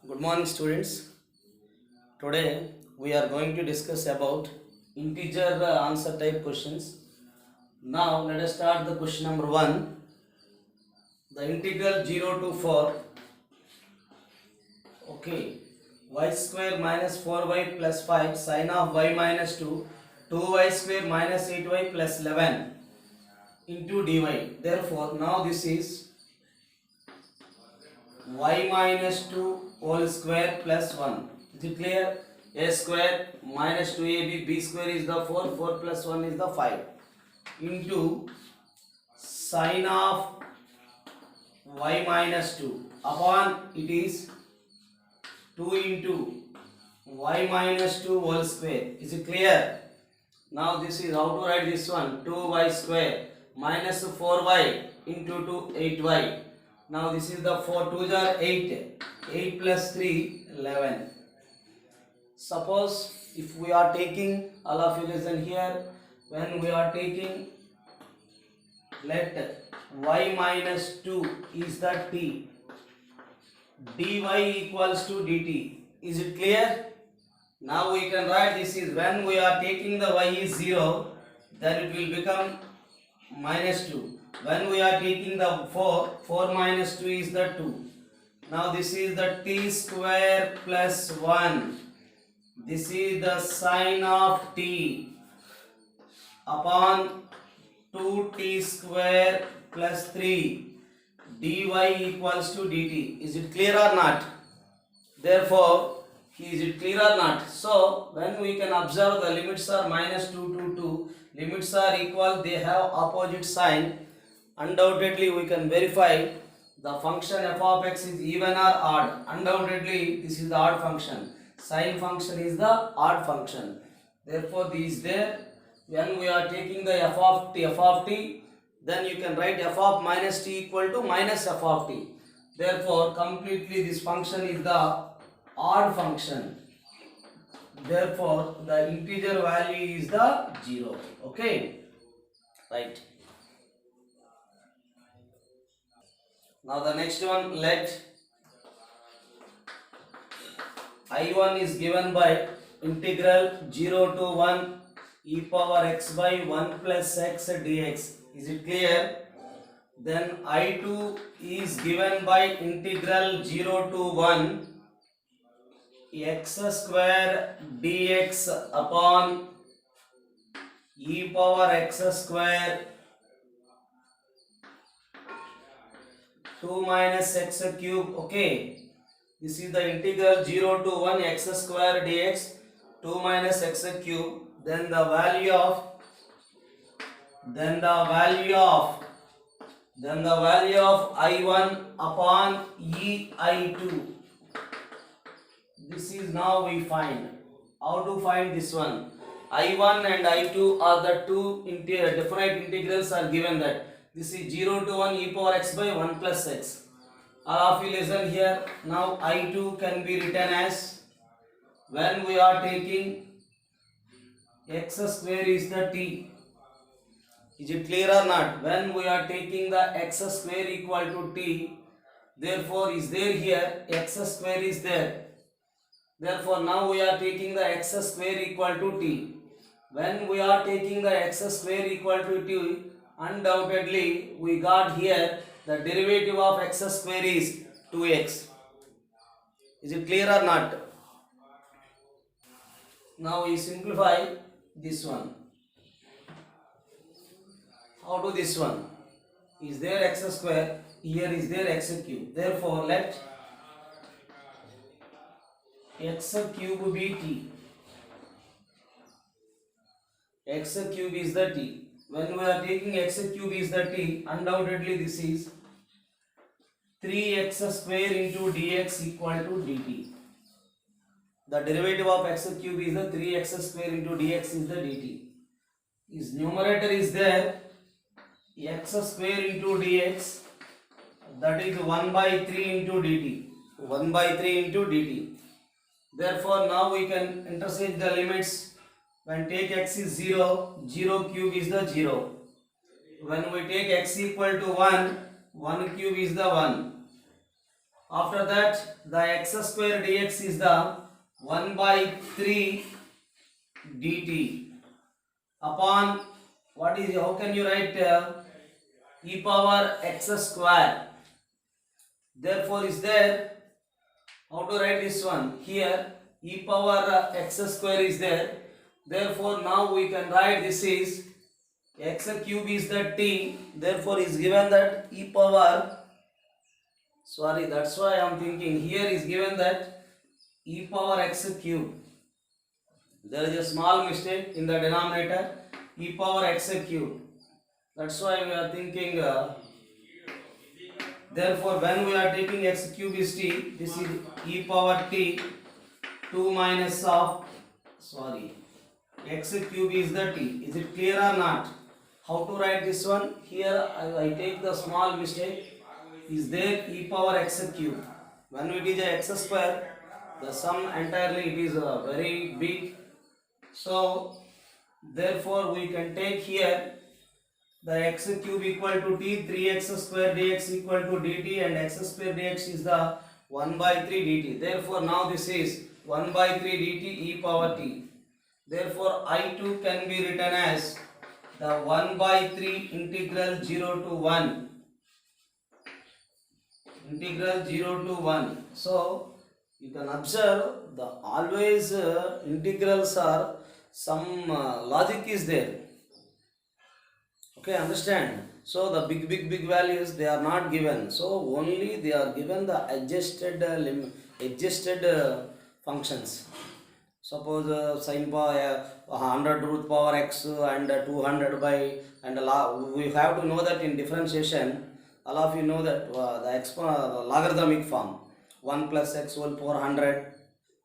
Good morning, students. Today we are going to discuss about integer answer type questions. Now let us start the question number 1. The integral 0 to 4. Okay. Y square minus 4y plus 5 sin of y minus 2 2y square minus 8y plus 11 into dy. Therefore, now this is y minus 2 whole square plus 1. Is it clear? A square minus 2ab, b square is the 4, 4 plus 1 is the 5 into sine of y minus 2 upon it is 2 into y minus 2 whole square. Is it clear? Now this is how to write this one, 2y square minus 4y into 2 8y. Now this is the 4 2s are 8, 8 plus 3 11. Suppose if we are taking, all of you listen here, when we are taking, let y minus 2 is the t, dy equals to dt. Is it clear? Now we can write this is when we are taking the y is 0, then it will become minus 2. When we are taking the 4, 4 minus 2 is the 2. Now this is the t square plus 1. This is the sine of t upon 2t square plus 3 dy equals to dt. Is it clear or not? Therefore, is it clear or not? So, when we can observe the limits are minus 2 to 2, limits are equal, they have opposite sign. Undoubtedly, we can verify the function f of x is even or odd. Undoubtedly, this is the odd function. Sine function is the odd function. Therefore, this is there. When we are taking the f of t, then you can write f of minus t equal to minus f of t. Therefore, completely this function is the odd function. Therefore, the integer value is the 0. Okay, right. Now the next one, let I1 is given by integral 0 to 1 e power x by 1 plus x dx. Is it clear? Then I2 is given by integral 0 to 1 x square dx upon e power x square 2 minus x cube. Okay, this is the integral 0 to 1 x square dx 2 minus x cube. Then the value of I1 upon I2. This is now we find. How to find this one? I1 and I2 are the two definite integrals are given that. This is 0 to 1 e power x by 1 plus x. All of you listen here. Now I2 can be written as, when we are taking x square is the t. Is it clear or not? When we are taking the x square equal to t, therefore is there here, x square is there. Therefore now we are taking the x square equal to t. When we are taking the x square equal to t, undoubtedly we got here the derivative of x square is 2x. Is it clear or not? Now we simplify this one. How to this one? Is there x square? Here is there x cube. Therefore let x cube be t. X cube is the t. When we are taking x cube is the t, undoubtedly this is 3x square into dx equal to dt. The derivative of x cube is the 3x square into dx is the dt. Is numerator is there, x square into dx, that is 1 by 3 into dt. 1 by 3 into dt. Therefore now we can interchange the limits. When take x is 0, 0 cube is the 0. When we take x equal to 1, 1 cube is the 1. After that, the x square dx is the 1 by 3 dt upon what is, how can you write e power x square. Therefore, is there, how to write this one? Here e power x square is there. Therefore, now we can write this is x cube is the t. Therefore, is given that e power, sorry, that's why I am thinking here is given that e power x cube. There is a small mistake in the denominator, e power x cube. That's why we are thinking. Therefore, when we are taking x cube is t, this is e power t 2 minus of, sorry, x cube is the t. Is it clear or not? How to write this one? Here I take the small mistake. Is there e power x cube? When it is a x square, the sum entirely it is very big. So therefore we can take here the x cube equal to t, 3x square dx equal to dt, and x square dx is the 1 by 3 dt. Therefore now this is 1 by 3 dt e power t. Therefore I2 can be written as the 1 by 3 integral 0 to 1. Integral 0 to 1. So you can observe the always integrals are some logic is there. Okay, understand? So the big values they are not given. So only they are given the adjusted functions. Suppose sin power 100 root power x and 200 by, and we have to know that in differentiation, all of you know that the logarithmic form 1 plus x whole power 100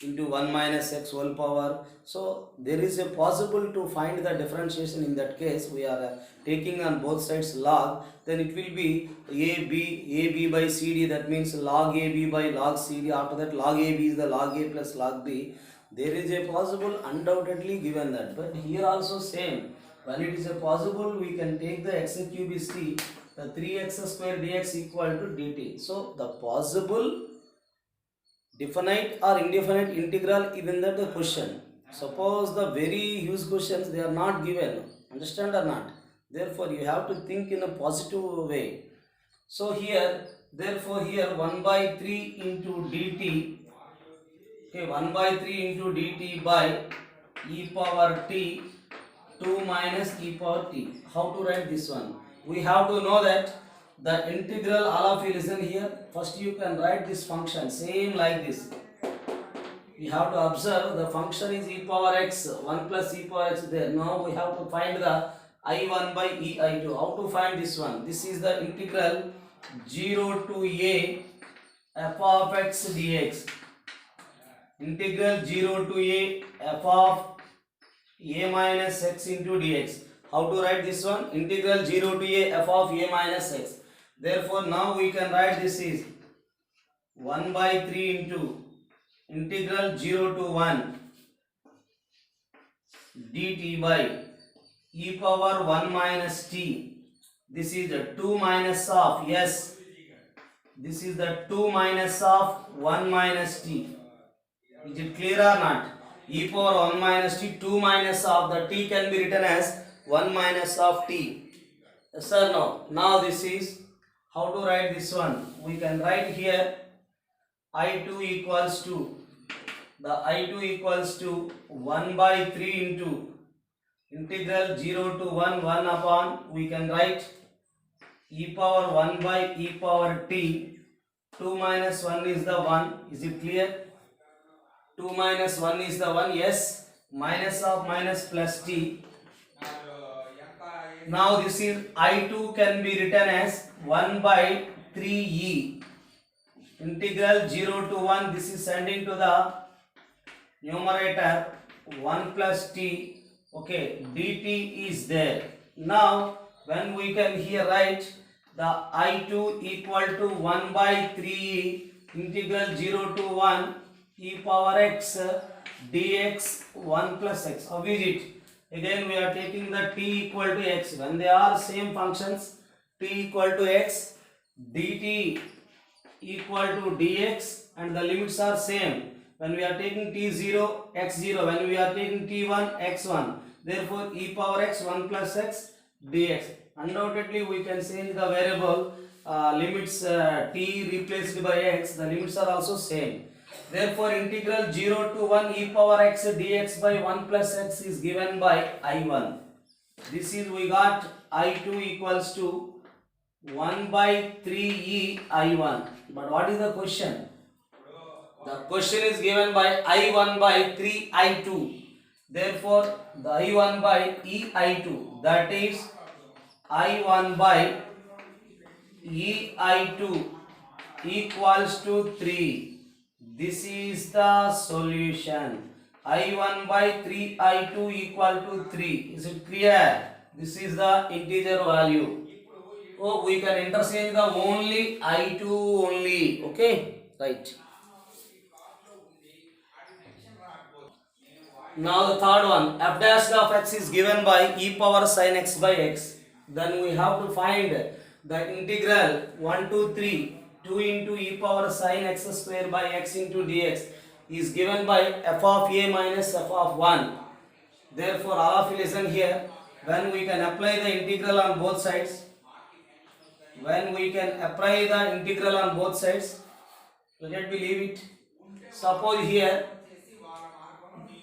into 1 minus x whole power. So there is a possible to find the differentiation. In that case we are taking on both sides log, then it will be ab by cd, that means log ab by log cd. After that log ab is the log a plus log b. There is a possible undoubtedly given that, but here also same. When it is a possible, we can take the x cube is t, the 3x square dx equal to dt. So the possible definite or indefinite integral, even that the question. Suppose the very huge questions they are not given, understand or not? Therefore you have to think in a positive way. So here, therefore here 1 by 3 into dt, okay, 1 by 3 into dt by e power t 2 minus e power t. How to write this one? We have to know that the integral, all of you listen here. First you can write this function same like this. You have to observe the function is e power x, 1 plus e power x there. Now we have to find the I1 by ei2. How to find this one? This is the integral 0 to a f of x dx. Integral 0 to a f of a minus x into dx. How to write this one? Integral 0 to a f of a minus x. Therefore now we can write this is 1 by 3 into integral 0 to 1 dt by e power 1 minus t. This is the 2 minus of, yes, this is the 2 minus of 1 minus t. Is it clear or not? E power 1 minus t, 2 minus of the t can be written as 1 minus of t. Yes or no? Now this is, how to write this one? We can write here I2 equals to, the I2 equals to 1 by 3 into integral 0 to 1 upon, we can write e power 1 by e power t. 2 minus 1 is the 1. Is it clear? 2 minus 1 is the 1. Yes. Minus of minus plus t. Now this is I2 can be written as 1 by 3e. Integral 0 to 1. This is sending to the numerator 1 plus t. Okay, dt is there. Now when we can here write the I2 equal to 1 by 3e integral 0 to 1 e power x dx 1 plus x. How is it? Again we are taking the t equal to x. When they are same functions, t equal to x, dt equal to dx and the limits are same. When we are taking t0, x0, when we are taking t1, x1. Therefore, e power x 1 plus x dx. Undoubtedly, we can change the variable limits t replaced by x. The limits are also same. Therefore, integral 0 to 1 e power x dx by 1 plus x is given by I1. This is we got I2 equals to 1 by 3e I1. But what is the question? The question is given by I1 by 3 I2. Therefore, the I1 by e I2, that is I1 by e I2 equals to 3. This is the solution. I1 by 3 I2 equal to 3. Is it clear? This is the integer value. Oh, we can interchange the only I2 only. Okay, right. Now the third one, f dash of x is given by e power sin x by x. Then we have to find the integral 1 to 3 2 into e power sin x square by x into dx is given by f of a minus f of 1. Therefore, all of you listen here. When we can apply the integral on both sides, let me leave it. Suppose here,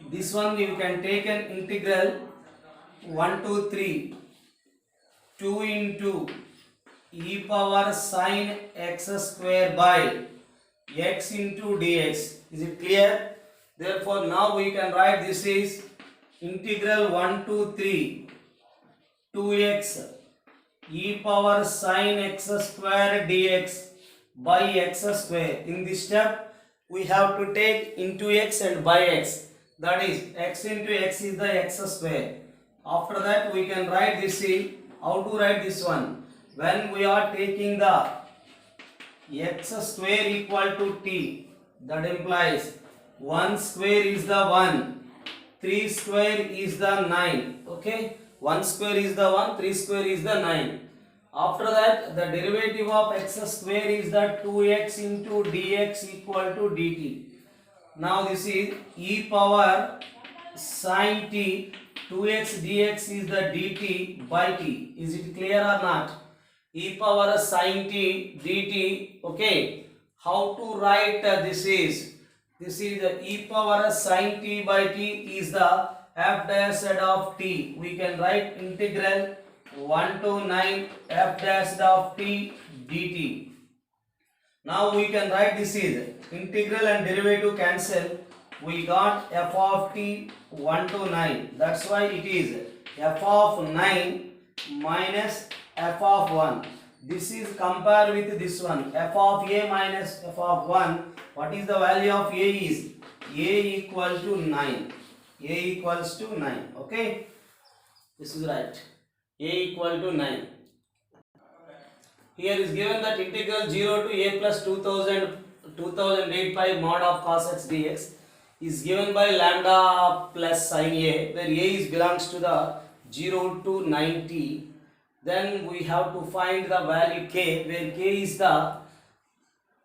this one you can take an integral 1 to 3 2 into e power sin x square by x into dx. Is it clear? Therefore, now we can write this is integral 1 to 3 2x e power sin x square dx by x square. In this step, we have to take into x and by x. That is, x into x is the x square. After that, we can write this is, how to write this one? When we are taking the x square equal to t, that implies 1 square is the 1, 3 square is the 9. Okay, 1 square is the 1, 3 square is the 9. After that, the derivative of x square is the 2x into dx equal to dt. Now this is e power sin t, 2x dx is the dt by t. Is it clear or not? E power sin t dt. Okay, how to write this is the e power sin t by t is the f dash of t. We can write integral 1 to 9 f dash of t dt. Now we can write this is integral and derivative cancel. We got f of t 1 to 9. That's why it is f of 9 minus f of 1. This is compared with this one, f of a minus f of 1. What is the value of a is? A equal to 9. A equals to 9. Okay, this is right. A equal to 9. Here is given that integral 0 to a plus 2008 pi mod of cos x dx is given by lambda plus sin a, where a is belongs to the 0 to 90. Then we have to find the value k, where k is the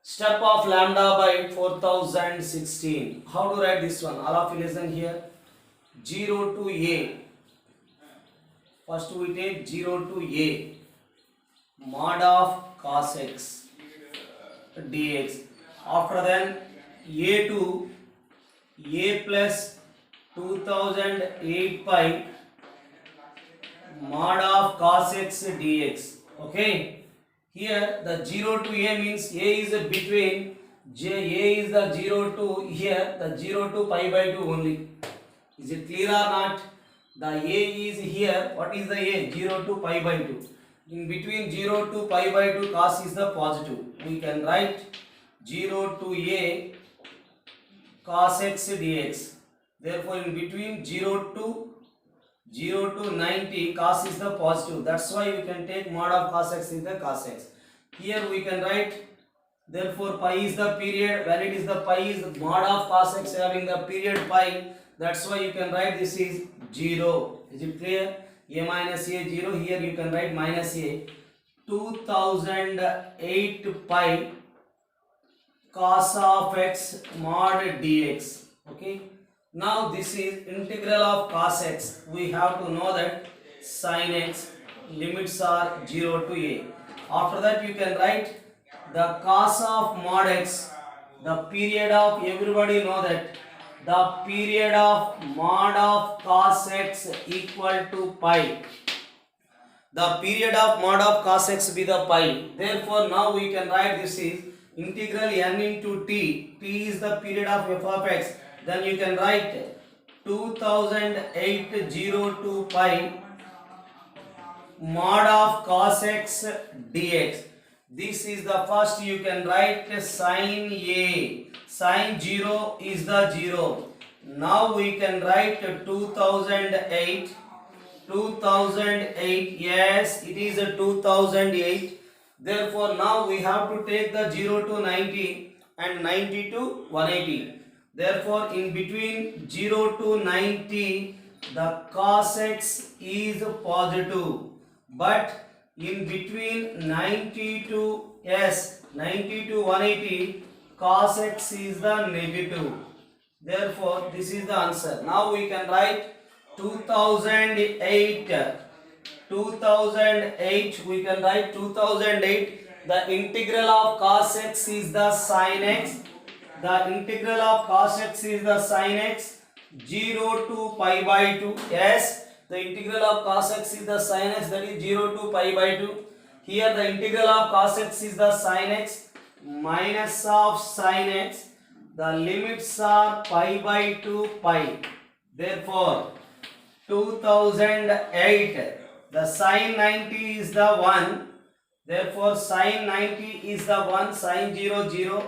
step of lambda by 4016. How to write this one? All of you listen here. 0 to a. First we take 0 to a. Mod of cos x dx. After then a to a plus 2008 pi mod of cos x dx. Okay, here the 0 to a means a is between a is the 0 to here, the 0 to pi by 2 only. Is it clear or not? The a is here. What is the a? 0 to pi by 2. In between 0 to pi by 2, cos is the positive. We can write 0 to a cos x dx. Therefore, in between 0 to 90, cos is the positive. That's why we can take mod of cos x is the cos x. Here we can write, therefore pi is the period. When it is the pi is the mod of cos x having the period pi. That's why you can write this is 0. Is it clear? A minus a 0. Here you can write minus a. 2008 pi cos of x mod dx. Okay. Now this is integral of cos x. We have to know that sin x limits are 0 to a. After that you can write the cos of mod x. The period of, everybody know that the period of mod of cos x equal to pi. The period of mod of cos x be the pi. Therefore now we can write this is integral n into t. T is the period of f of x. Then you can write 2008 0 to pi mod of cos x dx. This is the first, you can write sin a. Sin 0 is the 0. Now we can write 2008. 2008, yes, it is a 2008. Therefore now we have to take the 0 to 90 and 90 to 180. Therefore in between 0 to 90 the cos x is positive, but in between 90 to 90 to 180 cos x is the negative. Therefore this is the answer. Now we can write 2008 we can write 2008. The integral of cos x is the sin x. The integral of cos x is the sin x 0 to pi by 2. Yes, the integral of cos x is the sin x, that is 0 to pi by 2. Here the integral of cos x is the sin x minus of sin x. The limits are pi by 2 pi. Therefore 2008, the sin 90 is the 1. Therefore sin 90 is the 1, sin 0 0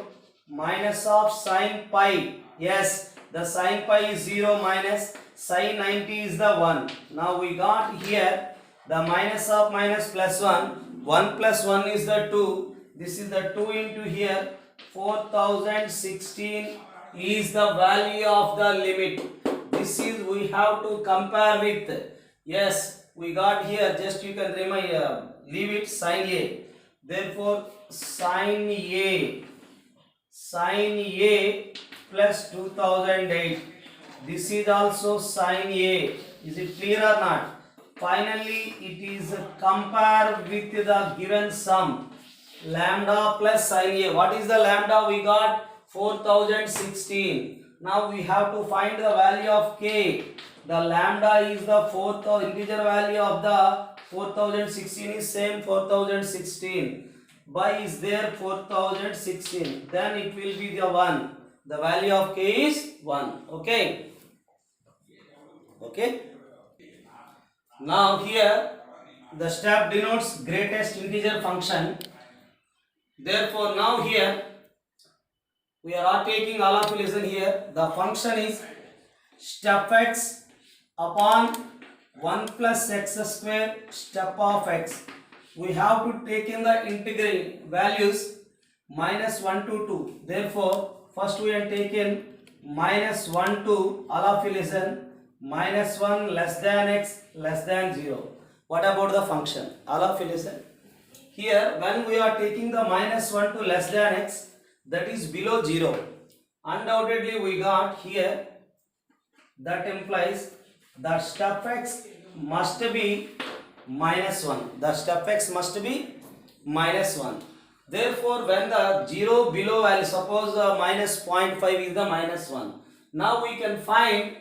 minus of sin pi. Yes, the sin pi is 0 minus sin 90 is the 1. Now we got here the minus of minus plus 1. 1 plus 1 is the 2. This is the 2 into here. 4016 is the value of the limit. This is we have to compare with. Yes, we got here, just you can leave it sin a. Therefore sin a plus 2008. This is also sin a. Is it clear or not? Finally it is compared with the given sum lambda plus sin a. What is the lambda? We got 4016. Now we have to find the value of k. The lambda is the integer value of the 4016 is same 4016. By is there 4016. Then it will be the 1. The value of k is 1. Okay. Okay. Now here the step denotes greatest integer function. Therefore now here we are taking, all of you listen here. The function is step x upon 1 plus x square step of x. We have to take in the integral values minus 1 to 2. Therefore first we have taken minus 1 to, all of you listen, minus 1 less than x less than 0. What about the function? All of you listen. Here when we are taking the minus 1 to less than x, that is below 0. Undoubtedly we got here, that implies the step x must be minus 1. The step x must be minus 1. Therefore when the 0 below value, suppose minus 0.5 is the minus 1. Now we can find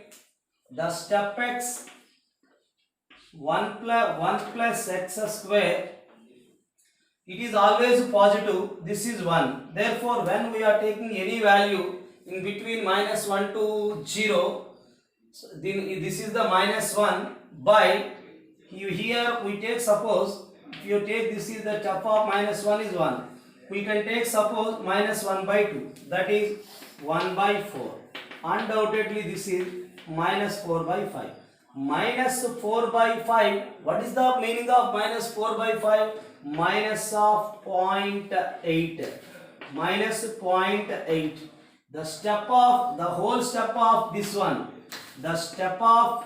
the step x 1 plus x square. It is always positive. This is 1. Therefore when we are taking any value in between minus 1 to 0, so this is the minus 1 by, here we take, suppose if you take, this is the step of minus 1 is 1. We can take suppose minus 1 by 2, that is 1 by 4. Undoubtedly this is minus 4 by 5. Minus 4 by 5, what is the meaning of minus 4 by 5? Minus of 0.8. Minus 0.8. The step of, the whole step of this one, the step of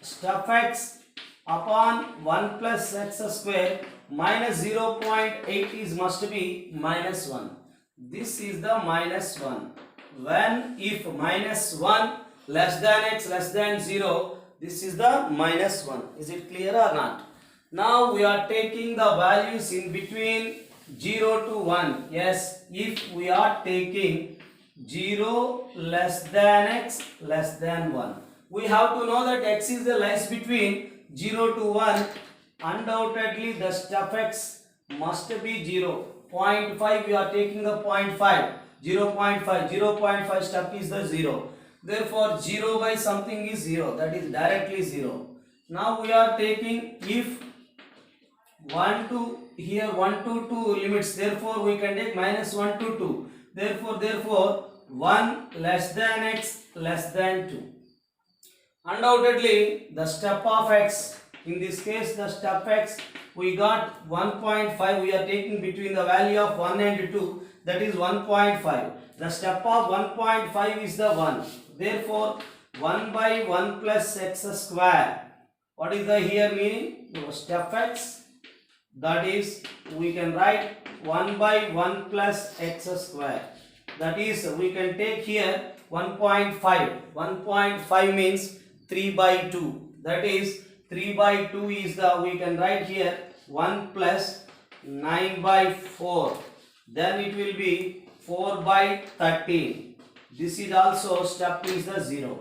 step x upon 1 plus x square minus 0.8 is must be minus 1. This is the minus 1. When if minus 1 less than x less than 0, this is the minus 1. Is it clear or not? Now we are taking the values in between 0 to 1. Yes, if we are taking 0 less than x less than 1. We have to know that x is the lies between 0 to 1. Undoubtedly the step x must be 0. 0.5 we are taking the 0.5. 0.5 step is the 0. Therefore 0 by something is 0, that is directly 0. Now we are taking if 1 to here 1 to 2 limits, therefore we can take minus 1 to 2. Therefore 1 less than x less than 2. Undoubtedly the step of x, in this case the step x we got 1.5, we are taking between the value of 1 and 2, that is 1.5. The step of 1.5 is the 1. Therefore 1 by 1 plus x square. What is the here meaning? Step x, that is we can write 1 by 1 plus x square. That is we can take here 1.5. 1.5 means 3 by 2. That is 3 by 2 is the, we can write here 1 plus 9 by 4. Then it will be 4 by 13. This is also step is the 0.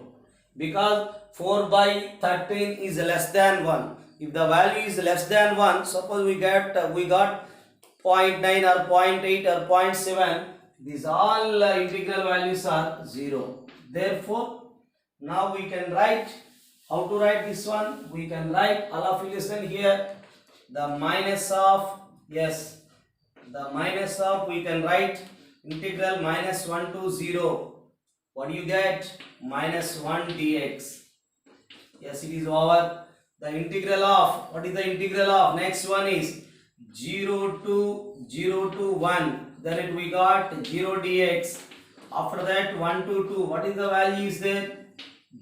Because 4 by 13 is less than 1. If the value is less than 1, suppose we got 0.9 or 0.8 or 0.7, these all integral values are 0. Therefore, now we can write, how to write this one? We can write, all of you listen here, the minus of, yes, the minus of, we can write integral minus 1 to 0. What do you get? Minus 1 dx. Yes, it is over. The integral of, what is the integral of? Next one is 0 to 1. Then we got 0 dx. After that 1 to 2. What is the value is there?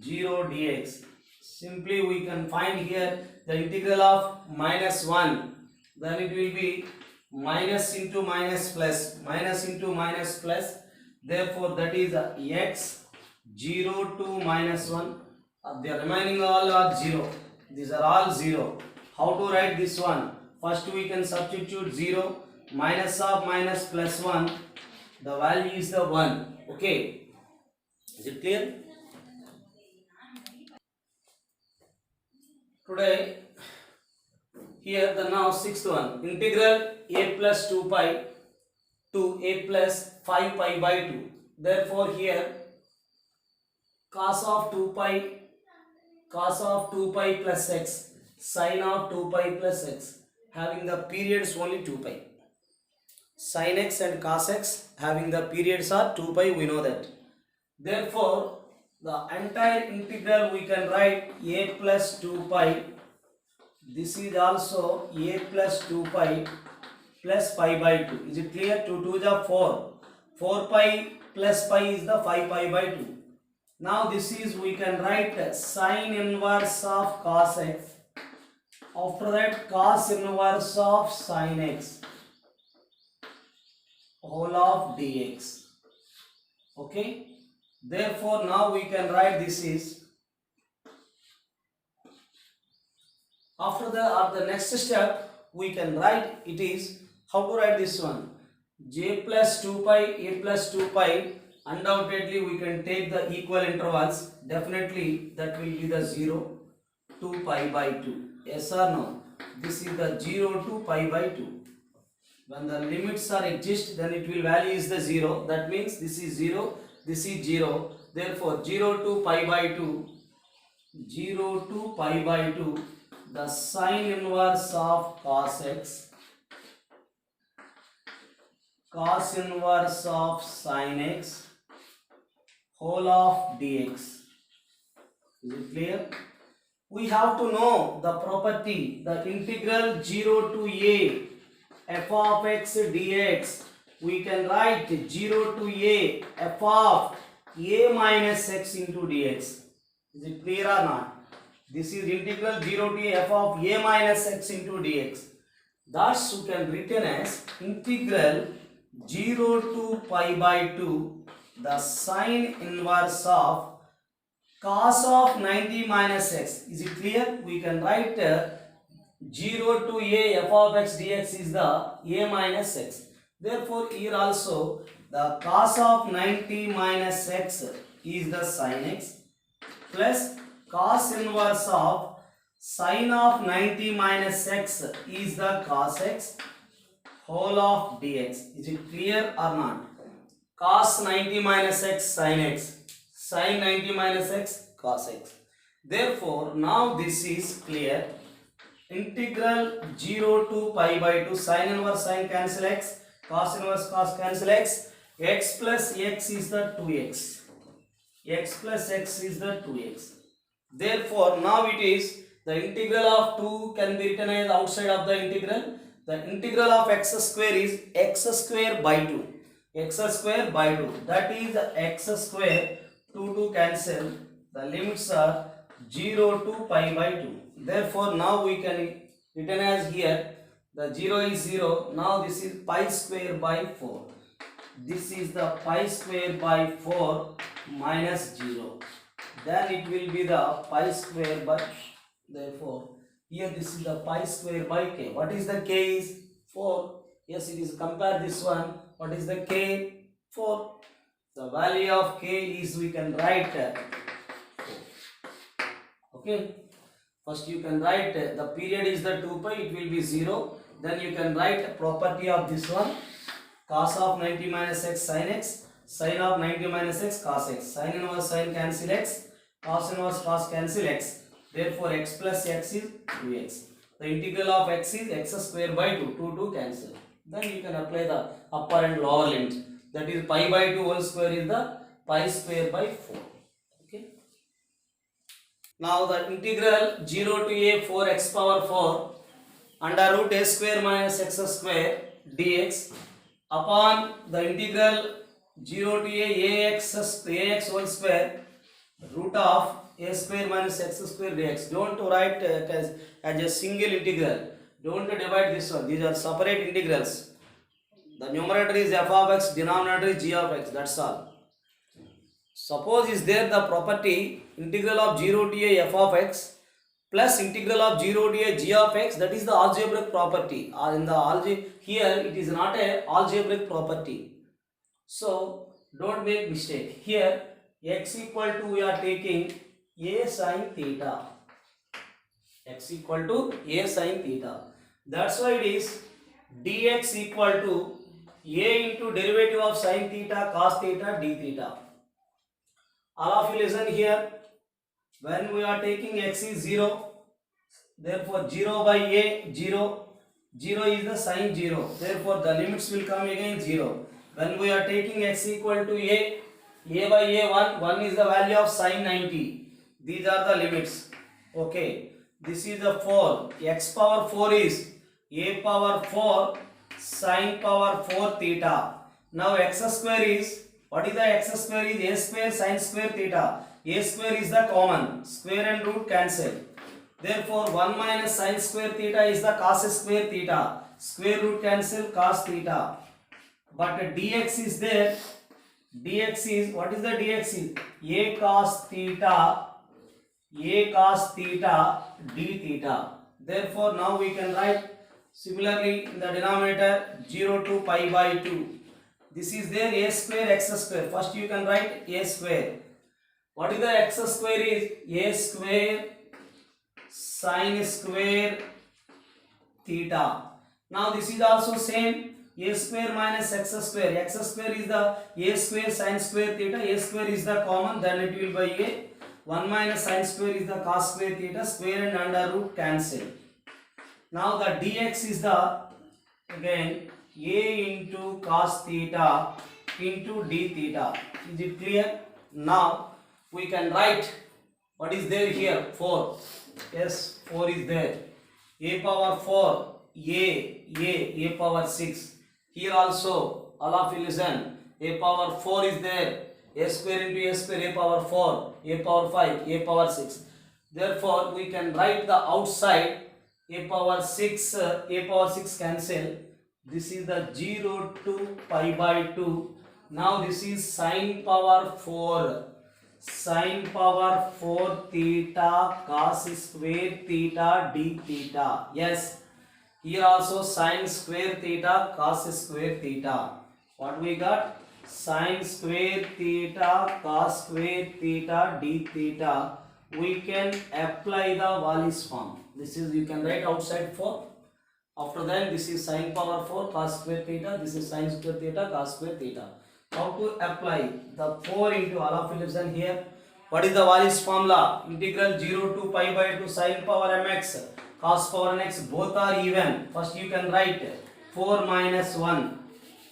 0 dx. Simply we can find here the integral of minus 1. Then it will be minus into minus plus. Minus into minus plus. Therefore that is x 0 to minus 1. The remaining all are 0. These are all 0. How to write this one? First we can substitute 0. Minus of minus plus 1. The value is the 1. Okay. Is it clear? Today, here the now sixth one. Integral a plus 2 pi to a plus 5 pi by 2. Therefore here cos of 2 pi plus x, sin of 2 pi plus x, having the periods only 2 pi. Sin x and cos x having the periods are 2 pi, we know that. Therefore the entire integral we can write a plus 2 pi. This is also a plus 2 pi plus pi by 2. Is it clear? 2 2 is 4. 4 pi plus pi is the 5 pi by 2. Now this is, we can write sin inverse of cos x. After that cos inverse of sin x whole of dx. Okay. Therefore now we can write this is, after the next step we can write it is, how to write this one? J plus 2 pi, a plus 2 pi. Undoubtedly we can take the equal intervals. Definitely that will be the 0 to pi by 2. Yes or no? This is the 0 to pi by 2. When the limits are exist, then it will value is the 0. That means this is 0, this is 0. Therefore 0 to pi by 2, 0 to pi by 2, the sin inverse of cos x, cos inverse of sin x whole of dx. Is it clear? We have to know the property, the integral 0 to a f of x dx. We can write 0 to a f of a minus x into dx. Is it clear or not? This is integral 0 to a f of a minus x into dx. Thus we can written as integral 0 to pi by 2, the sine inverse of cos of 90 minus x. Is it clear? We can write 0 to a f of x dx is the a minus x. Therefore, here also the cos of 90 minus x is the sin x plus cos inverse of sine of 90 minus x is the cos x whole of dx. Is it clear or not? Cos 90 minus x sin x, sin 90 minus x cos x. Therefore, now this is clear. Integral 0 to pi by 2 sin inverse sin cancel x, cos inverse cos cancel x, x plus x is the 2x. X plus x is the 2x. Therefore, now it is the integral of 2 can be written as outside of the integral. The integral of x square is x square by 2. X square by 2. That is x square 2 cancel. The limits are 0 to pi by 2. Therefore, now we can written as here the 0 is 0. Now this is pi square by 4. This is the pi square by 4 minus 0. Then it will be the pi square by, therefore here this is the pi square by k. What is the k is 4. Yes, it is, compare this one. What is the k? 4. The value of k is, we can write 4. Okay. First you can write the period is the 2 pi, it will be 0. Then you can write property of this one. Cos of 90 minus x sin x, sin of 90 minus x cos x, sin inverse sin cancel x, cos inverse cos cancel x. Therefore, x plus x is 2x. The integral of x is x square by 2, 2 cancel. Then you can apply the upper and lower limits. That is pi by 2 whole square is the pi square by 4. Okay. Now the integral 0 to a 4x power 4 under root a square minus x square dx upon the integral 0 to a ax whole square root of a square minus x square dx. Don't write as a single integral. Don't divide this one. These are separate integrals. The numerator is f of x, denominator is g of x. That's all. Suppose is there the property integral of 0 to a f of x plus integral of 0 to a g of x, that is the algebraic property. In the here it is not a algebraic property. So don't make mistake. Here x equal to, we are taking a sin theta. X equal to a sin theta. That's why it is dx equal to a into derivative of sin theta cos theta d theta. All of you listen here. When we are taking x is 0, therefore 0 by a 0, 0 is the sin 0. Therefore the limits will come again 0. When we are taking x equal to a by a 1, 1 is the value of sin 90. These are the limits. Okay. This is the 4. X power 4 is a power 4 sin power 4 theta. Now x square is, what is the x square is a square sin square theta. A square is the common. Square and root cancel. Therefore 1 minus sin square theta is the cos square theta. Square root cancel cos theta. But dx is there. Dx is, what is the dx is? A cos theta d theta. Therefore now we can write similarly in the denominator 0 to pi by 2. This is there a square x square. First you can write a square. What is the x square is? A square sin square theta. Now this is also same. A square minus x square. X square is the a square sin square theta. A square is the common, then it will be a. 1 minus sin square is the cos square theta. Square and under root cancel. Now the dx is the, again, a into cos theta into d theta. Is it clear? Now we can write what is there here. 4. Yes, 4 is there. A power 4. A power 6. Here also, all of you listen. A power 4 is there. A square into a square, a power 4, a power 5, a power 6. Therefore, we can write the outside a power 6 cancel. This is the 0 to pi by 2. Now this is sine power 4. Sine power 4 theta cos square theta d theta. Yes, here also sine square theta cos square theta. What we got? Sine square theta cos square theta d theta. We can apply the Wallis form. This is, you can write outside 4. After that, this is sine power 4 cos square theta. This is sine square theta cos square theta. How to apply the 4 into Allah Philipson here? What is the Wallis formula? Integral 0 to pi by 2 sine power mx cos power nx, both are even. First you can write 4 minus 1.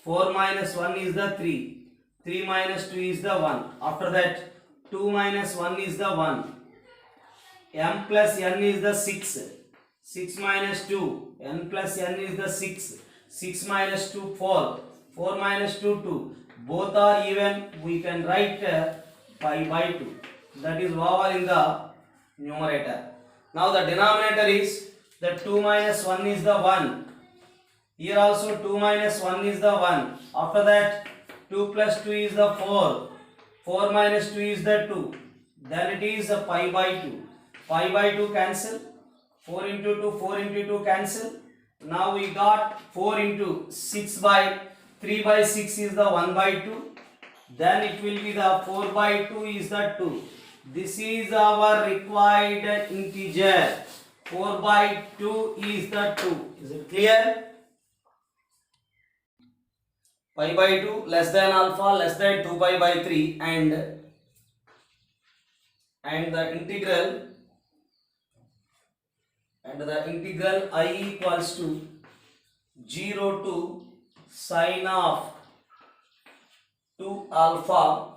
4 minus 1 is the 3. 3 minus 2 is the 1. After that 2 minus 1 is the 1. M plus n is the 6. 6 minus 2. N plus n is the 6. 6 minus 2 4. 4 minus 2 2. Both are even. We can write pi by 2. That is vowel in the numerator. Now the denominator is the 2 minus 1 is the 1. Here also 2 minus 1 is the 1. After that 2 plus 2 is the 4. 4 minus 2 is the 2. Then it is a pi by 2. Pi by 2 cancel. 4 into 2, 4 into 2 cancel. Now we got 4 into 6 by 3 by 6 is the 1 by 2. Then it will be the 4 by 2 is the 2. This is our required integer. 4 by 2 is the 2. Is it clear? Pi by 2 less than alpha less than 2 pi by 3 and the integral I equals to 0 to sine of 2 alpha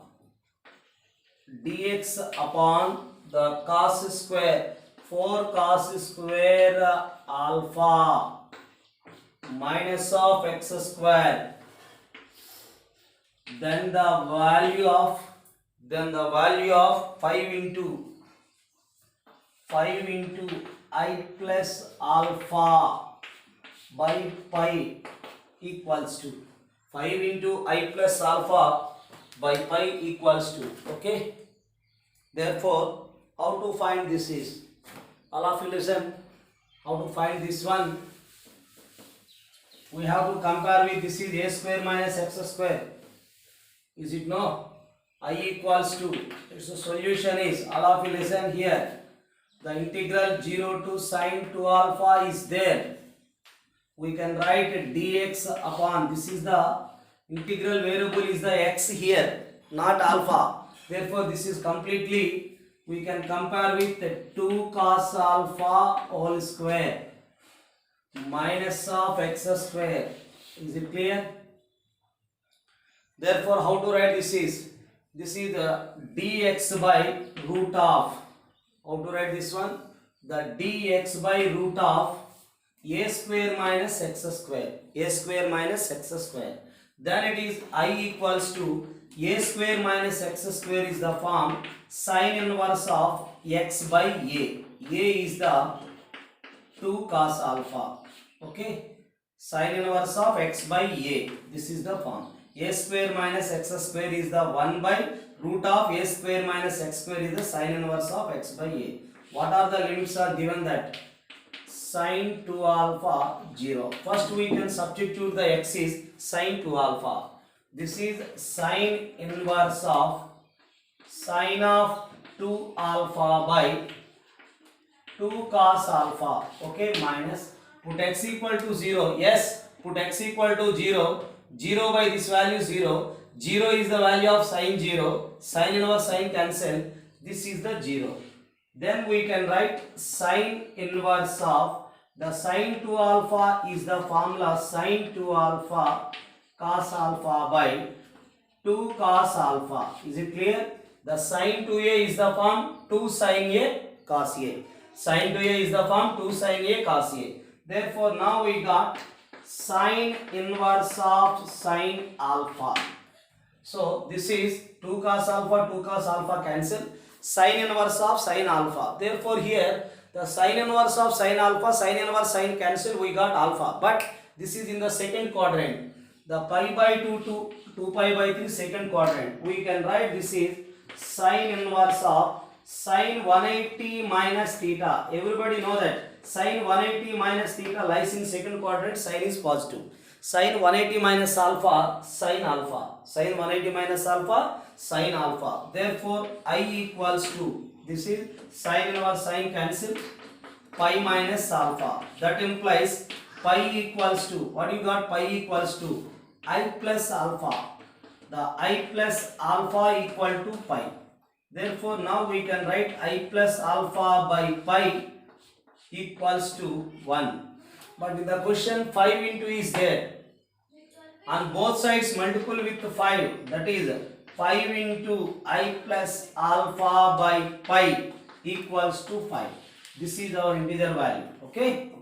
dx upon the cos square 4 cos square alpha minus of x square. Then the value of 5 into I plus alpha by pi equals to 5 into I plus alpha by pi equals to. Okay. Therefore, how to find this is? All of you listen. How to find this one? We have to compare with this is a square minus x square. Is it no? I equals to, its solution is, all of you listen here. The integral 0 to sine 2 alpha is there. We can write dx upon, this is the integral variable is the x here, not alpha. Therefore, this is completely, we can compare with 2 cos alpha whole square minus of x square. Is it clear? Therefore, how to write this is? This is the dx by root of. How to write this one? The dx by root of a square minus x square. A square minus x square. Then it is I equals to a square minus x square is the form sine inverse of x by a. A is the 2 cos alpha. Okay. Sine inverse of x by a. This is the form. A square minus x square is the 1 by root of a square minus x square is the sine inverse of x by a. What are the limits are given that? Sine 2 alpha 0. First we can substitute the x is sine 2 alpha. This is sine inverse of sine of 2 alpha by 2 cos alpha. Okay, minus, put x equal to 0. Yes, put x equal to 0. 0 by this value 0. 0 is the value of sine 0. Sine inverse sine cancel. This is the 0. Then we can write sine inverse of the sine 2 alpha is the formula sine 2 alpha cos alpha by 2 cos alpha. Is it clear? The sine 2a is the form 2 sine a cos a. Sine 2a is the form 2 sine a cos a. Therefore, now we got sine inverse of sine alpha. So this is 2 cos alpha cancel. Sine inverse of sine alpha. Therefore, here the sine inverse of sine alpha, sine inverse sine cancel, we got alpha. But This is in the second quadrant. The pi by 2 to 2 pi by 3 second quadrant. We can write this is sine inverse of sine 180 minus theta. Everybody know that sine 180 minus theta lies in second quadrant. Sine is positive. Sine 180 minus alpha, sine alpha. Sine 180 minus alpha, sine alpha. Therefore, I equals to, this is sine inverse sine cancel, pi minus alpha. That implies pi equals to, what you got? Pi equals to I plus alpha. The I plus alpha equal to pi. Therefore, now we can write I plus alpha by pi equals to 1. But in the question 5 into is there. On both sides multiple with 5. That is 5 into I plus alpha by pi equals to 5. This is our integer value. Okay.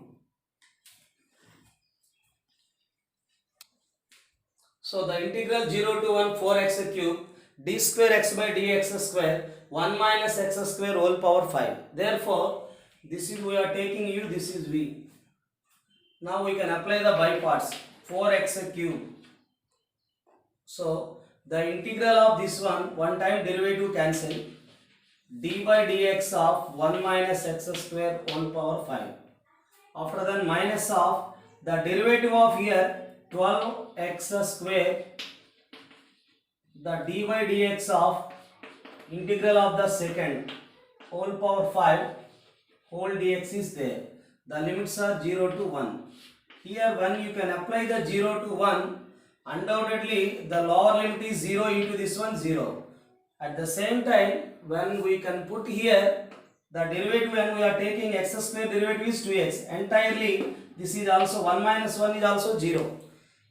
So the integral 0 to 1 4x cube d square x by dx square 1 minus x square whole power 5. Therefore, this is we are taking u, this is v. Now we can apply the by parts. 4x cube. So the integral of this one time derivative cancel. D by dx of 1 minus x square whole power 5. After that minus of the derivative of here 12x square, the d by dx of integral of the second whole power 5 whole dx is there. The limits are 0 to 1. Here when you can apply the 0 to 1, undoubtedly the lower limit is 0 into this one 0. At the same time, when we can put here the derivative, when we are taking x square derivative is 2x. Entirely this is also 1 minus 1 is also 0.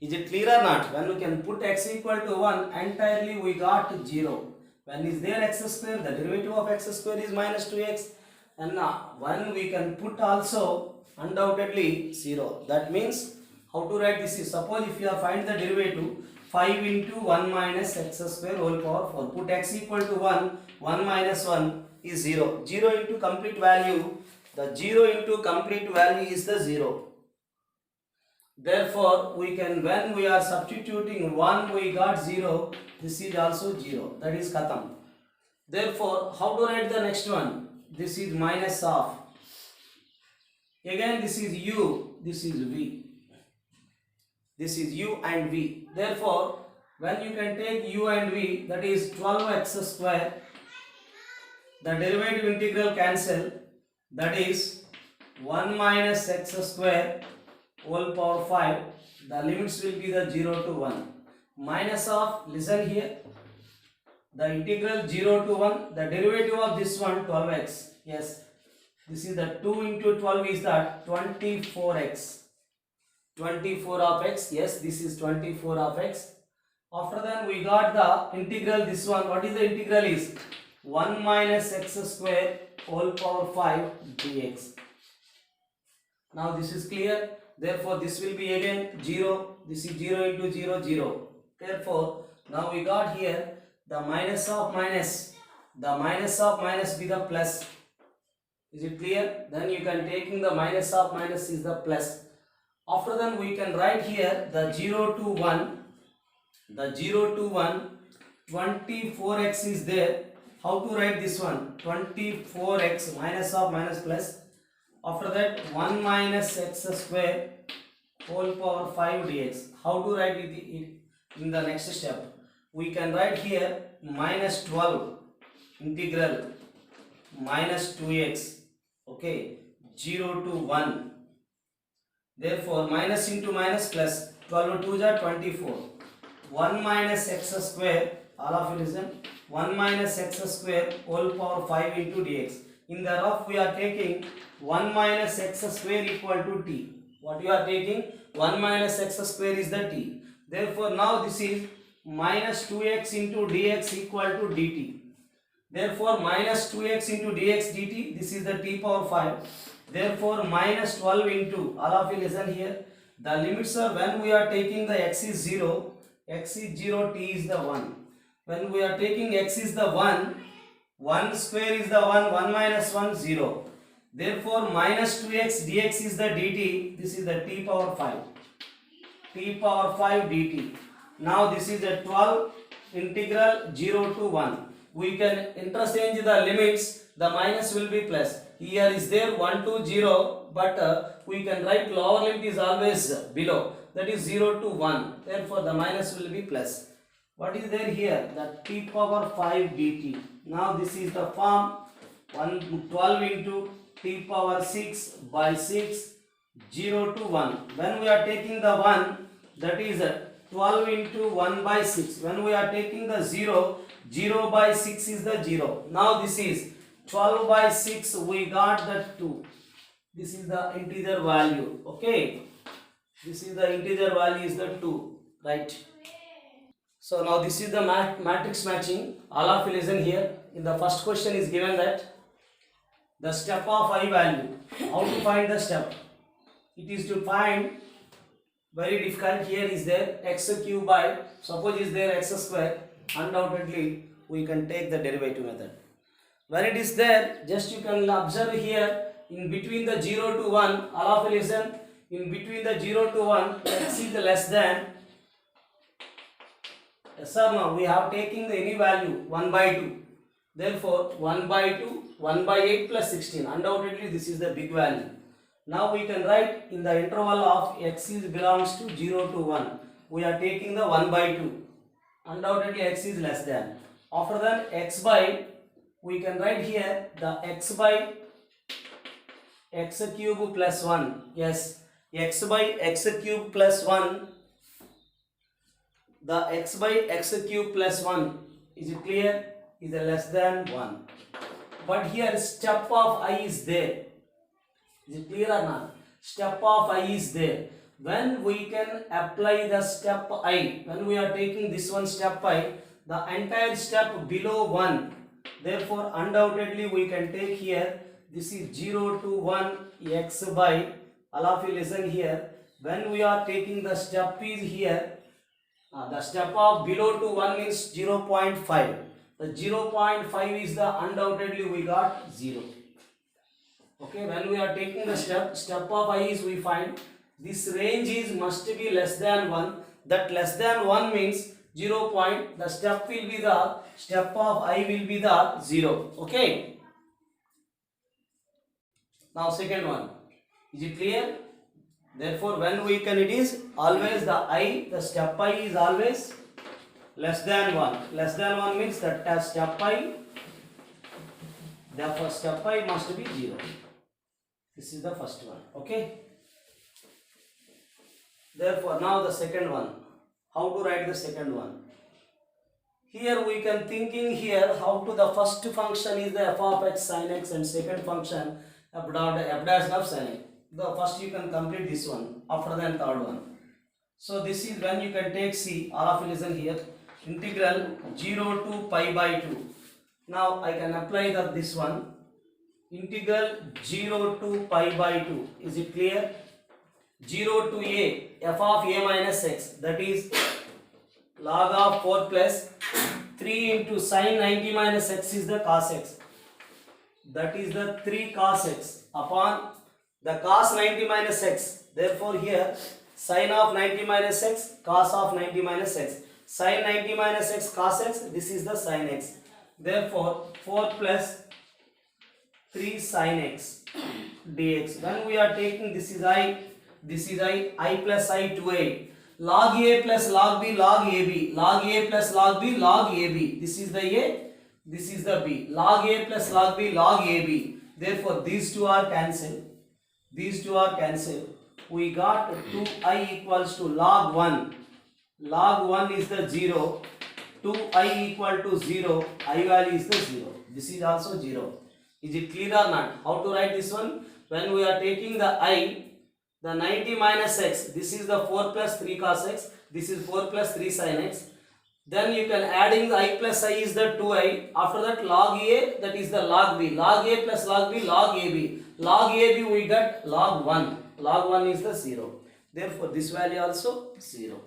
Is it clear or not? When we can put x equal to 1, entirely we got 0. When is there x square, the derivative of x square is minus 2x. And when we can put also undoubtedly 0. That means how to write this is, suppose if you are find the derivative 5 into 1 minus x square whole power 4. Put x equal to 1, 1 minus 1 is 0. 0 into complete value, the 0 into complete value is the 0. Therefore, we can, when we are substituting 1, we got 0, this is also 0. That is khatam. Therefore, how to write the next one? This is minus of. Again, this is u, this is v. This is u and v. Therefore, when you can take u and v, that is 12x square, the derivative integral cancel, that is 1 minus x square whole power 5. The limits will be the 0 to 1. Minus of, listen here, the integral 0 to 1, the derivative of this one 12x. Yes, this is the 2 into 12 is that 24x. 24 of x, yes, this is 24 of x. After that we got the integral, this one, what is the integral is 1 minus x square whole power 5 dx. Now this is clear. Therefore this will be again 0, this is 0 into 0, 0. Therefore now we got here the minus of minus, the minus of minus be the plus. Is it clear? Then you can taking the minus of minus is the plus. After that we can write here the 0 to 1, the 0 to 1, 24x is there. How to write this one? 24x minus of minus plus. After that 1 minus x square whole power 5 dx. How to write it in the next step? We can write here minus 12 integral minus 2x, okay, 0 to 1. Therefore minus into minus plus, 12 2 is 24. 1 minus x square, all of you listen, 1 minus x square whole power 5 into dx. In the rough we are taking 1 minus x square equal to t. What you are taking? 1 minus x square is the t. Therefore now this is minus 2x into dx equal to dt. Therefore minus 2x into dx dt, this is the t power 5. Therefore minus 12 into, all of you listen here, the limits are when we are taking the x is 0, t is the 1. When we are taking x is the 1, 1 square is the 1, 1 minus 1, 0. Therefore minus 2x dx is the dt, this is the t power 5. t power 5 dt. Now this is a 12 integral 0 to 1. We can interchange the limits. The minus will be plus. Here is there 1 to 0, but we can write lower limit is always below. That is 0 to 1. Therefore the minus will be plus. What is there here? The t power 5 dt. Now this is the form 12 into t power 6 by 6 0 to 1. When we are taking the 1, that is 12 into 1 by 6. When we are taking the 0, 0 by 6 is the 0. Now this is 12 by 6, we got the 2. This is the integer value. Okay. This is the integer value is the 2. Right. So now this is the matrix matching. All of you listen here. In the first question is given that the step of I value. How to find the step? It is to find very difficult. Here is there x cube by, suppose is there x square. Undoubtedly we can take the derivative method. When it is there, just you can observe here in between the 0 to 1. All of you listen. In between the 0 to 1, x is less than. Yes or no? We have taken the any value 1 by 2. Therefore 1 by 2, 1 by 8 plus 16. Undoubtedly this is the big value. Now we can write in the interval of x is belongs to 0 to 1. We are taking the 1 by 2. Undoubtedly x is less than. After that x by, we can write here the x by x cube plus 1. Yes, x by x cube plus 1. The x by x cube plus 1. Is it clear? Is less than 1. But here step of I is there. Is it clear or not? Step of I is there. When we can apply the step I, when we are taking this one step I, the entire step below 1. Therefore undoubtedly we can take here, this is 0 to 1 x by, all of you listen here, when we are taking the step is here, the step of below to 1 means 0.5. The 0.5 is the undoubtedly we got 0. Okay, when we are taking the step of I is we find this range is must be less than 1. That less than 1 means 0 point. The step will be the step of I will be the 0. Okay. Now second one. Is it clear? Therefore when we can, it is always the I, the step I is always less than 1. Less than 1 means that as step I, therefore step I must be 0. This is the first one. Okay. Therefore now the second one. How to write the second one? Here we can thinking here how to the first function is the f of x sin x and second function f dash of sin x. The first you can complete this one, after then third one. So this is when you can take C, all of you listen here, integral 0 to pi by 2. Now I can apply this one, integral 0 to pi by 2. Is it clear? 0 to a, f of a minus x, that is log of 4 plus 3 into sin 90 minus x is the cos x. That is the 3 cos x upon the cos 90 minus x. Therefore here sin of 90 minus x, cos of 90 minus x. Sin 90 minus x cos x, this is the sin x. Therefore 4 plus 3 sin x dx. When we are taking this is I plus I to a. Log a plus log b log ab. Log a plus log b log ab. This is the a, this is the b. Log a plus log b log ab. Therefore these two are cancelled. These two are cancelled. We got 2i equals to log 1. Log 1 is the 0. 2i equal to 0. I value is the 0. This is also 0. Is it clear or not? How to write this one? When we are taking the I, the 90 minus x, this is the 4 plus 3 cos x. This is 4 plus 3 sin x. Then you can adding the I plus I is the 2i. After that log a, that is the log b. Log a plus log b log ab. Log ab we get log 1. Log 1 is the 0. Therefore this value also 0.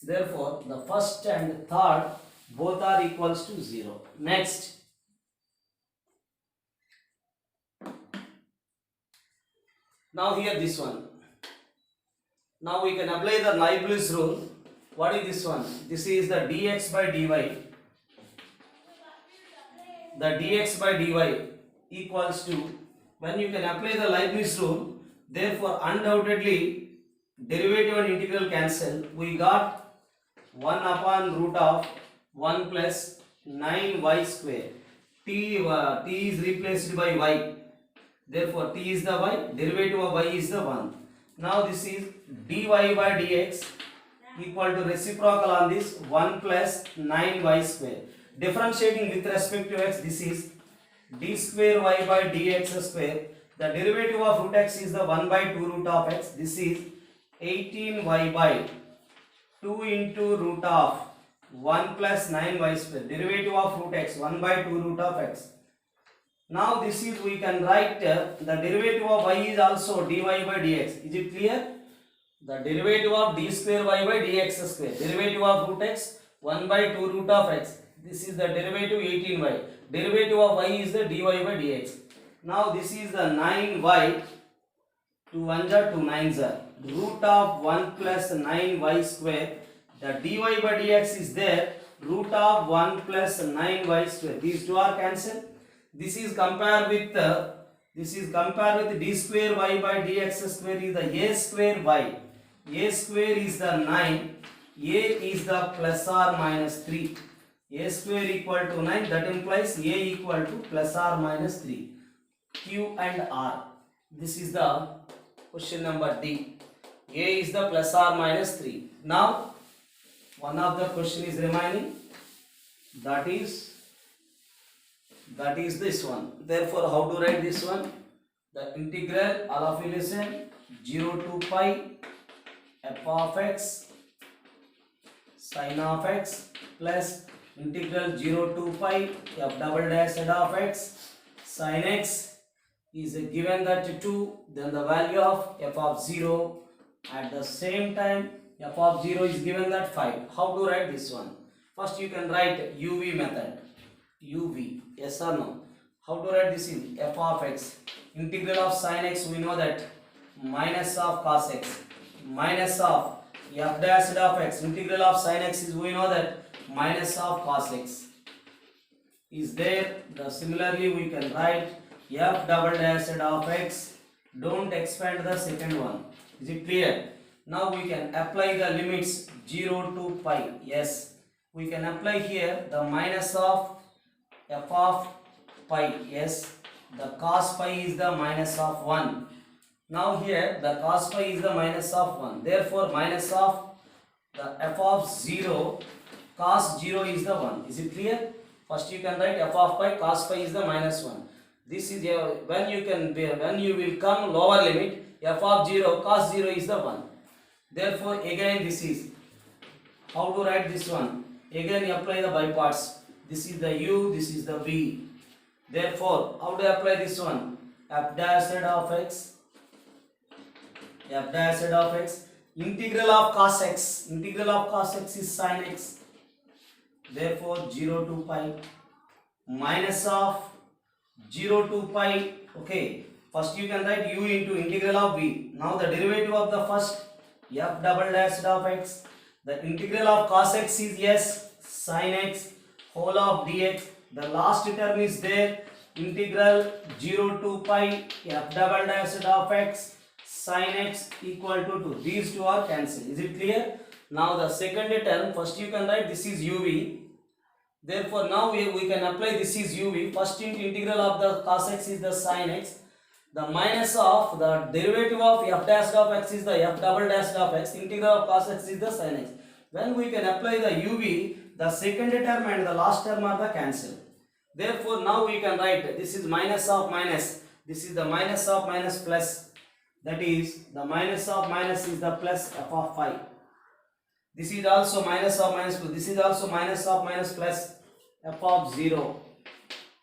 Therefore the first and third both are equals to 0. Next. Now here this one. Now we can apply the Leibniz rule. What is this one? This is the dx by dy. The dx by dy equals to, when you can apply the Leibniz rule, therefore undoubtedly derivative and integral cancel. We got 1 upon root of 1 plus 9y square. T is replaced by y. Therefore t is the y, derivative of y is the 1. Now this is dy by dx equal to reciprocal on this 1 plus 9y square. Differentiating with respect to x, this is d square y by dx square. The derivative of root x is the 1 by 2 root of x. This is 18y by 2 into root of 1 plus 9y square. Derivative of root x 1 by 2 root of x. Now this is, we can write the derivative of y is also dy by dx. Is it clear? The derivative of d square y by dx square. Derivative of root x 1 by 2 root of x. This is the derivative 18y. Derivative of y is the dy by dx. Now this is the 9y. 2 1s are 2 9s are. Root of 1 plus 9y square. The dy by dx is there. Root of 1 plus 9y square. These two are cancelled. This is compared with d square y by dx square is the a square y. A square is the 9. A is the plus or minus 3. A square equal to 9. That implies a equal to plus or minus 3. Q and R. This is the question number D. A is the plus or minus 3. Now one of the question is remaining. That is this one. Therefore, how to write this one? The integral, all of you listen, 0 to pi f of x sin of x plus integral 0 to pi f double dash of x sin x is given that 2, then the value of f of 0, at the same time f of 0 is given that 5. How to write this one? First you can write UV method. UV, yes or no? How to write this in f of x? Integral of sin x, we know that minus of cos x, minus of f dash of x. Integral of sin x is, we know that minus of cos x is there. Similarly we can write f double dash of x. Don't expand the second one. Is it clear? Now we can apply the limits 0 to pi. Yes, we can apply here the minus of f of pi. Yes, the cos pi is the minus of 1. Now here the cos pi is the minus of 1. Therefore minus of the f of 0, cos 0 is the 1. Is it clear? First you can write f of pi, cos pi is the minus 1. This is when you will come lower limit, f of 0, cos 0 is the 1. Therefore again this is, how to write this one? Again you apply the by parts. This is the u, this is the v. Therefore how to apply this one? F dash of x, f dash of x. Integral of cos x, integral of cos x is sin x. Therefore 0 to pi minus of 0 to pi. Okay, first you can write u into integral of v. Now the derivative of the first f double dash of x. The integral of cos x is yes, sin x whole of dx. The last term is there. Integral 0 to pi f double dash of x sin x equal to 2. These two are cancelled. Is it clear? Now the second term, first you can write this is uv. Therefore now we can apply this is uv. First integral of the cos x is the sin x. The minus of the derivative of f dash of x is the f double dash of x. Integral of cos x is the sin x. When we can apply the uv, the second term and the last term are the cancel. Therefore now we can write this is minus of minus. This is the minus of minus plus. That is the minus of minus is the plus f of 5. This is also minus of minus plus. This is also minus of minus plus f of 0.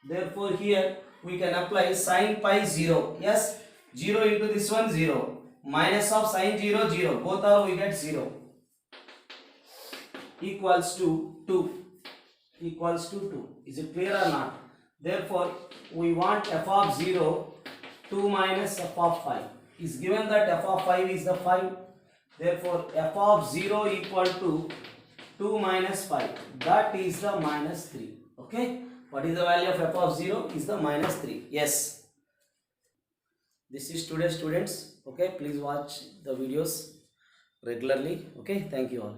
Therefore here we can apply sin pi 0. Yes, 0 into this one 0. Minus of sin 0 0. Both are we get 0. Equals to 2. Equals to 2. Is it clear or not? Therefore we want f of 0, 2 minus f of 5. Is given that f of 5 is the 5. Therefore, f of 0 equal to 2 minus 5. That is the minus 3. Okay. What is the value of f of 0? Is the minus 3. Yes. This is today's students. Okay. Please watch the videos regularly. Okay. Thank you all.